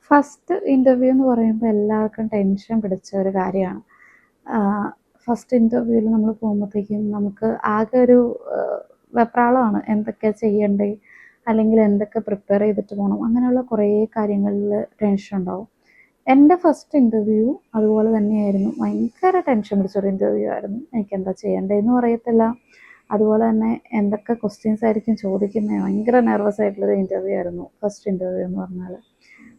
First interview എന്ന് പറയുമ്പോൾ എല്ലാവർക്കും ടെൻഷൻ പിടിച്ച ഒരു കാര്യമാണ്. ഫസ്റ്റ് ഇൻ്റർവ്യൂവിൽ നമ്മൾ പോകുമ്പോഴത്തേക്കും നമുക്ക് ആകെ ഒരു വെപ്രാളമാണ്. എന്തൊക്കെയാണ് ചെയ്യണ്ടേ, അല്ലെങ്കിൽ എന്തൊക്കെ പ്രിപ്പയർ ചെയ്തിട്ട് പോകണം, അങ്ങനെയുള്ള കുറേ കാര്യങ്ങളിൽ ടെൻഷൻ ഉണ്ടാവും. എൻ്റെ ഫസ്റ്റ് ഇൻ്റർവ്യൂ അതുപോലെ തന്നെയായിരുന്നു. ഭയങ്കര ടെൻഷൻ പിടിച്ചൊരു ഇൻ്റർവ്യൂ ആയിരുന്നു. എനിക്ക് എന്താ ചെയ്യേണ്ടതെന്നും അറിയത്തില്ല, അതുപോലെ തന്നെ എന്തൊക്കെ ക്വസ്റ്റ്യൻസ് ആയിരിക്കും ചോദിക്കുന്നത്, ഭയങ്കര നെർവസ് ആയിട്ടുള്ളൊരു ഇൻ്റർവ്യൂ ആയിരുന്നു ഫസ്റ്റ് ഇൻ്റർവ്യൂ എന്ന് പറഞ്ഞാൽ.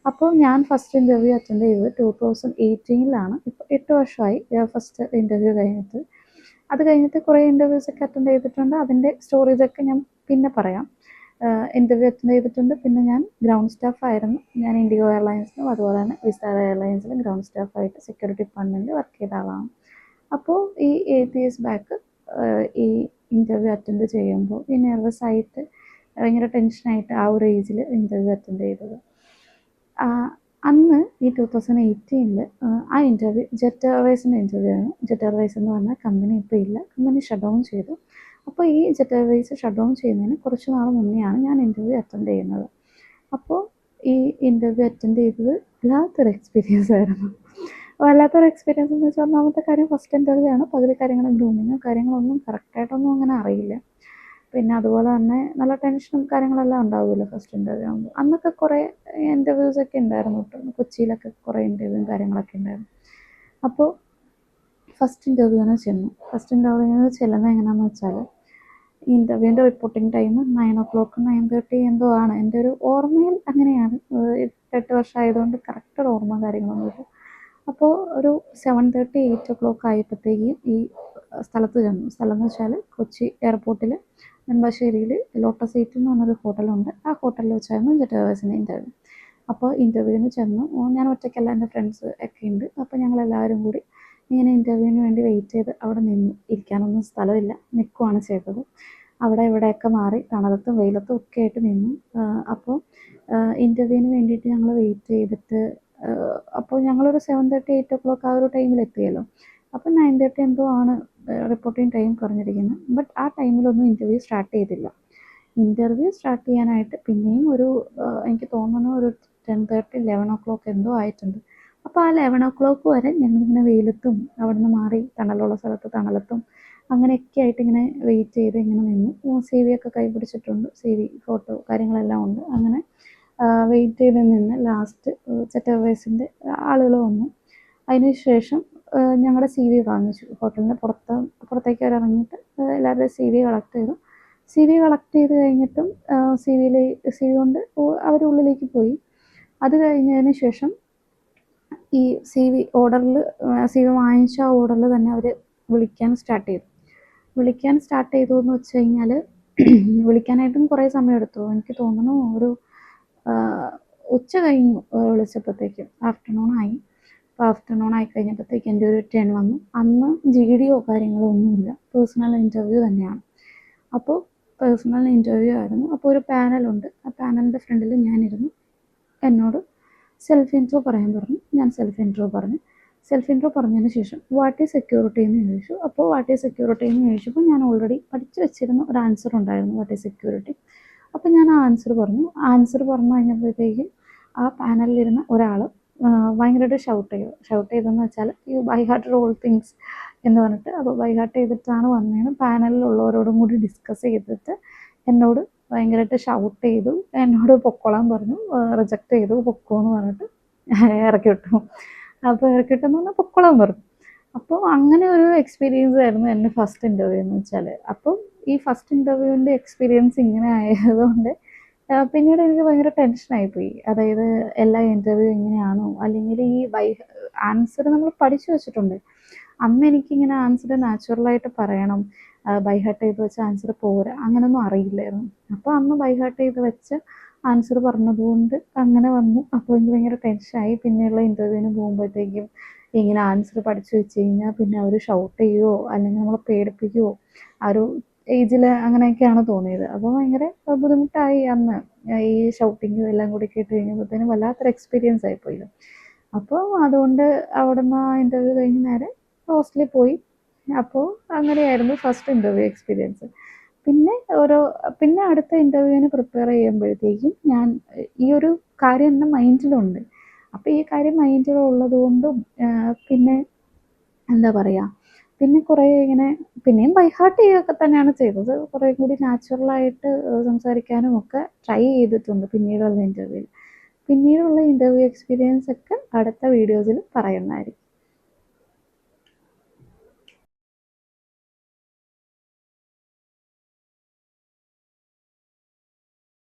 അപ്പോൾ ഞാൻ ഫസ്റ്റ് ഇൻ്റർവ്യൂ അറ്റൻഡ് ചെയ്തത് 2018 ഇപ്പോൾ 8 വർഷമായി ഫസ്റ്റ് ഇൻ്റർവ്യൂ കഴിഞ്ഞിട്ട്. അത് കഴിഞ്ഞിട്ട് കുറേ ഇൻ്റർവ്യൂസൊക്കെ അറ്റൻഡ് ചെയ്തിട്ടുണ്ട്. അതിൻ്റെ സ്റ്റോറീസൊക്കെ ഞാൻ പിന്നെ പറയാം. ഇൻ്റർവ്യൂ അറ്റൻഡ് ചെയ്തിട്ടുണ്ട്. പിന്നെ ഞാൻ ഗ്രൗണ്ട് സ്റ്റാഫായിരുന്നു. ഞാൻ ഇൻഡിഗോ എയർലൈൻസിലും അതുപോലെ തന്നെ വിസ്താര എയർലൈൻസിലും ഗ്രൗണ്ട് സ്റ്റാഫായിട്ട് സെക്യൂരിറ്റി ഡിപ്പാർട്ട്മെൻറ്റിൽ വർക്ക് ചെയ്ത ആളാണ്. അപ്പോൾ ഈ 8 ഇയേഴ്സ് ബാക്ക് ഈ ഇൻ്റർവ്യൂ അറ്റൻഡ് ചെയ്യുമ്പോൾ ഈ നെർവസ് ആയിട്ട് ഭയങ്കര ടെൻഷനായിട്ട് ആ ഒരു ഏജിൽ ഇൻ്റർവ്യൂ അറ്റൻഡ് ചെയ്തത്. അന്ന് ഈ 2018 ആ ഇൻ്റർവ്യൂ ജെറ്റ് എയർവേസിൻ്റെ ഇൻ്റർവ്യൂ ആണ്. ജെറ്റ് എയർവേസ് എന്ന് പറഞ്ഞാൽ കമ്പനി ഇപ്പോൾ ഇല്ല, കമ്പനി ഷട്ട് ഡൗൺ ചെയ്തു. അപ്പോൾ ഈ ജെറ്റ് എയർവേസ് ഷട്ട് ഡൗൺ ചെയ്യുന്നതിന് കുറച്ച് നാൾ മുന്നെയാണ് ഞാൻ ഇൻ്റർവ്യൂ അറ്റൻഡ് ചെയ്യുന്നത്. അപ്പോൾ ഈ ഇൻ്റർവ്യൂ അറ്റൻഡ് ചെയ്തത് വല്ലാത്തൊരു എക്സ്പീരിയൻസ് ആയിരുന്നു. വല്ലാത്തൊരു എക്സ്പീരിയൻസ് എന്ന് വെച്ചാൽ ഒന്നാമത്തെ കാര്യം ഫസ്റ്റ് ഇൻ്റർവ്യൂ ആണ്. പകുതി കാര്യങ്ങളും ഗ്രൂമിങ്ങും കാര്യങ്ങളൊന്നും കറക്റ്റായിട്ടൊന്നും അങ്ങനെ അറിയില്ല. പിന്നെ അതുപോലെ തന്നെ നല്ല ടെൻഷനും കാര്യങ്ങളെല്ലാം ഉണ്ടാവുമല്ലോ ഫസ്റ്റ് ഇൻ്റർവ്യൂ ആകുമ്പോൾ. അന്നൊക്കെ കുറേ ഇൻ്റർവ്യൂസൊക്കെ ഉണ്ടായിരുന്നു കേട്ടോ. കൊച്ചിയിലൊക്കെ കുറേ ഇൻ്റർവ്യൂവും കാര്യങ്ങളൊക്കെ ഉണ്ടായിരുന്നു. അപ്പോൾ ഫസ്റ്റ് ഇൻ്റർവ്യൂവിന് ചെന്നു. ഫസ്റ്റ് ഇൻ്റർവ്യൂവിന് ചെല്ലുന്നത് എങ്ങനെയാണെന്ന് വെച്ചാൽ, ഇൻ്റർവ്യൂവിൻ്റെ റിപ്പോർട്ടിംഗ് ടൈം 9 o'clock 9:30 എന്തോ ആണ്. എൻ്റെ ഒരു ഓർമ്മയിൽ അങ്ങനെയാണ്. 8 വർഷമായതുകൊണ്ട് കറക്റ്റ് ഒരു ഓർമ്മ കാര്യങ്ങളൊന്നുമില്ല. അപ്പോൾ ഒരു 7:30 8 o'clock ആയപ്പോഴത്തേക്കും ഈ സ്ഥലത്ത് ചെന്നു. സ്ഥലം എന്ന് വെച്ചാൽ കൊച്ചി എയർപോർട്ടിൽ നെടുമ്പാശ്ശേരിയിൽ ലോട്ടസ് 8 എന്ന് പറഞ്ഞൊരു ഹോട്ടലുണ്ട്. ആ ഹോട്ടലിൽ വെച്ചായിരുന്നു ജെറ്റ് എയർവേസിൻ്റെ ഇൻ്റർവ്യൂ. അപ്പോൾ ഇൻ്റർവ്യൂവിന് ചെന്നു. ഞാൻ ഒറ്റയ്ക്കല്ല, എൻ്റെ ഫ്രണ്ട്സ് ഒക്കെ ഉണ്ട്. അപ്പോൾ ഞങ്ങളെല്ലാവരും കൂടി ഇങ്ങനെ ഇൻ്റർവ്യൂവിന് വേണ്ടി വെയിറ്റ് ചെയ്ത് അവിടെ നിന്നു. ഇരിക്കാനൊന്നും സ്ഥലമില്ല, നിൽക്കുകയാണ് ചെയ്തത്. അവിടെ ഇവിടെയൊക്കെ മാറി തണലത്തും വെയിലത്തും ഒക്കെ ആയിട്ട് നിന്നു. അപ്പോൾ ഇൻ്റർവ്യൂവിന് വേണ്ടിയിട്ട് ഞങ്ങൾ വെയിറ്റ് ചെയ്തിട്ട് അപ്പോൾ ഞങ്ങളൊരു 7:30 8 o'clock ആ ഒരു ടൈമിൽ എത്തിയല്ലോ. അപ്പോൾ 9:30 എന്തോ ആണ് റിപ്പോർട്ടിംഗ് ടൈം പറഞ്ഞിരിക്കുന്നത്. ബട്ട് ആ ടൈമിലൊന്നും ഇൻ്റർവ്യൂ സ്റ്റാർട്ട് ചെയ്തില്ല. ഇൻ്റർവ്യൂ സ്റ്റാർട്ട് ചെയ്യാനായിട്ട് പിന്നെയും ഒരു എനിക്ക് തോന്നുന്നു ഒരു 10:30 11 o'clock എന്തോ ആയിട്ടുണ്ട്. അപ്പോൾ ആ 11 o'clock വരെ ഞങ്ങളിങ്ങനെ വെയിലത്തും അവിടെ നിന്ന് മാറി തണലുള്ള സ്ഥലത്ത് തണലത്തും അങ്ങനെയൊക്കെ ആയിട്ട് ഇങ്ങനെ വെയിറ്റ് ചെയ്ത് ഇങ്ങനെ നിന്നു. സി വി ഒക്കെ കൈ പിടിച്ചിട്ടുണ്ട്, സി വി ഫോട്ടോ കാര്യങ്ങളെല്ലാം ഉണ്ട്. അങ്ങനെ വെയിറ്റ് ചെയ്ത് നിന്ന് ലാസ്റ്റ് ജെറ്റ് എയർവേസിൻ്റെ ആളുകൾ വന്നു. അതിന് ശേഷം ഞങ്ങളുടെ സി വി വാങ്ങിച്ചു. ഹോട്ടലിൻ്റെ പുറത്തേക്ക് അവർ ഇറങ്ങിയിട്ട് എല്ലാവരുടെയും സി വി കളക്ട് ചെയ്തു. സി വി കളക്ട് ചെയ്ത് കഴിഞ്ഞിട്ടും സി വി കൊണ്ട് അവർ ഉള്ളിലേക്ക് പോയി. അത് കഴിഞ്ഞതിന് ശേഷം ഈ സി വി വാങ്ങിച്ച ആ ഓർഡറിൽ തന്നെ അവർ വിളിക്കാൻ സ്റ്റാർട്ട് ചെയ്തു. എന്ന് വെച്ച് കഴിഞ്ഞാൽ വിളിക്കാനായിട്ടും കുറേ സമയം എടുത്തു. എനിക്ക് തോന്നുന്നു ഒരു ഉച്ച കഴിഞ്ഞു വിളിച്ചപ്പോഴത്തേക്കും. ആഫ്റ്റർനൂൺ ആയി. അപ്പോൾ ആഫ്റ്റർനൂൺ ആയി കഴിഞ്ഞപ്പോഴത്തേക്കും എൻ്റെ ഒരു ടേൺ വന്നു. അന്ന് GDO കാര്യങ്ങളോ ഒന്നുമില്ല, പേഴ്സണൽ ഇൻ്റർവ്യൂ തന്നെയാണ്. അപ്പോൾ പേഴ്സണൽ ഇൻ്റർവ്യൂ ആയിരുന്നു. അപ്പോൾ ഒരു പാനലുണ്ട്. ആ പാനലിൻ്റെ ഫ്രണ്ടിൽ ഞാനിരുന്നു. എന്നോട് സെൽഫ് ഇൻട്രോ പറയാൻ പറഞ്ഞു. ഞാൻ സെൽഫ് ഇൻട്രോ പറഞ്ഞതിന് ശേഷം വാട്ട് ഈസ് സെക്യൂരിറ്റി എന്ന് ചോദിച്ചു. അപ്പോൾ വാട്ട് ഈസ് സെക്യൂരിറ്റി എന്ന് ചോദിച്ചപ്പോൾ ഞാൻ ഓൾറെഡി പഠിച്ചു വെച്ചിരുന്ന ഒരു ആൻസർ ഉണ്ടായിരുന്നു, വാട്ട് ഈസ് സെക്യൂരിറ്റി. അപ്പോൾ ഞാൻ ആ ആൻസർ പറഞ്ഞു കഴിഞ്ഞപ്പോഴത്തേക്കും ആ പാനലിലിരുന്ന ഒരാൾ ഭയങ്കരമായിട്ട് ഷൗട്ട് ചെയ്തെന്ന് വെച്ചാൽ you by heart all things എന്ന് പറഞ്ഞിട്ട്. അപ്പോൾ ബൈ ഹാർട്ട് ചെയ്തിട്ടാണ് വന്നതെന്ന് പാനലിലുള്ളവരോടും കൂടി ഡിസ്കസ് ചെയ്തിട്ട് എന്നോട് ഭയങ്കരമായിട്ട് ഷൗട്ട് ചെയ്തു. എന്നോട് പൊക്കോളാൻ പറഞ്ഞു. റിജക്റ്റ് ചെയ്തു. പൊക്കോ എന്ന് പറഞ്ഞിട്ട് ഇറക്കി വിട്ടു. അപ്പോൾ ഇറക്കി വിട്ടെന്ന് പറഞ്ഞാൽ പൊക്കോളാൻ പറഞ്ഞു. അപ്പോൾ അങ്ങനെ ഒരു എക്സ്പീരിയൻസ് ആയിരുന്നു എൻ്റെ ഫസ്റ്റ് ഇൻ്റർവ്യൂ എന്ന് വെച്ചാൽ. അപ്പം ഈ ഫസ്റ്റ് ഇൻ്റർവ്യൂവിൻ്റെ എക്സ്പീരിയൻസ് ഇങ്ങനെ ആയതുകൊണ്ട് പിന്നീട് എനിക്ക് ഭയങ്കര ടെൻഷനായിപ്പോയി. അതായത് എല്ലാ ഇൻ്റർവ്യൂ ഇങ്ങനെയാണോ, അല്ലെങ്കിൽ ഈ ആൻസർ നമ്മൾ പഠിച്ചു വെച്ചിട്ടുണ്ട്. അന്ന് എനിക്കിങ്ങനെ ആൻസർ നാച്ചുറലായിട്ട് പറയണം, ബൈ ഹാർട്ട് ചെയ്ത് വെച്ച ആൻസർ പോരാ, അങ്ങനെയൊന്നും അറിയില്ലായിരുന്നു. അപ്പോൾ അന്ന് ബൈ ഹാർട്ട് ചെയ്ത് വെച്ച ആൻസർ പറഞ്ഞതുകൊണ്ട് അങ്ങനെ വന്നു. അപ്പോൾ എനിക്ക് ഭയങ്കര ടെൻഷനായി. പിന്നെയുള്ള ഇൻ്റർവ്യൂവിന് പോകുമ്പോഴത്തേക്കും ഇങ്ങനെ ആൻസർ പഠിച്ചു വെച്ച് കഴിഞ്ഞാൽ പിന്നെ അവർ ഷൗട്ട് ചെയ്യുമോ അല്ലെങ്കിൽ നമ്മളെ പേടിപ്പിക്കുമോ, ആ ഒരു ഏജിൽ അങ്ങനെയൊക്കെയാണ് തോന്നിയത്. അപ്പോൾ ഭയങ്കര ബുദ്ധിമുട്ടായി അന്ന്. ഈ ഷൗട്ടിങ്ങും എല്ലാം കൂടി കേട്ട് കഴിഞ്ഞപ്പോഴത്തേനും വല്ലാത്തൊരു എക്സ്പീരിയൻസ് ആയിപ്പോയി. അപ്പോൾ അതുകൊണ്ട് അവിടുന്ന് ആ ഇൻ്റർവ്യൂ കഴിഞ്ഞ് നേരെ ഹോസ്റ്റലിൽ പോയി. അപ്പോൾ അങ്ങനെയായിരുന്നു ഫസ്റ്റ് ഇൻ്റർവ്യൂ എക്സ്പീരിയൻസ്. പിന്നെ അടുത്ത ഇൻ്റർവ്യൂവിന് പ്രിപ്പയർ ചെയ്യുമ്പോഴത്തേക്കും ഞാൻ ഈ ഒരു കാര്യം എൻ്റെ മൈൻഡിലുണ്ട്. അപ്പോൾ ഈ കാര്യം മൈൻഡിലുള്ളത് കൊണ്ടും പിന്നെ എന്താ പറയുക, പിന്നെ കുറേ ഇങ്ങനെ പിന്നെയും ബൈ ഹാർട്ട് ചെയ്യുകയൊക്കെ തന്നെയാണ് ചെയ്തത്. കുറേ കൂടി നാച്ചുറലായിട്ട് സംസാരിക്കാനും ഒക്കെ ട്രൈ ചെയ്തിട്ടുണ്ട് പിന്നീടുള്ള ഇൻ്റർവ്യൂവിൽ. പിന്നീടുള്ള ഇൻ്റർവ്യൂ എക്സ്പീരിയൻസ് ഒക്കെ അടുത്ത വീഡിയോസിൽ പറയുന്നതായിരിക്കും.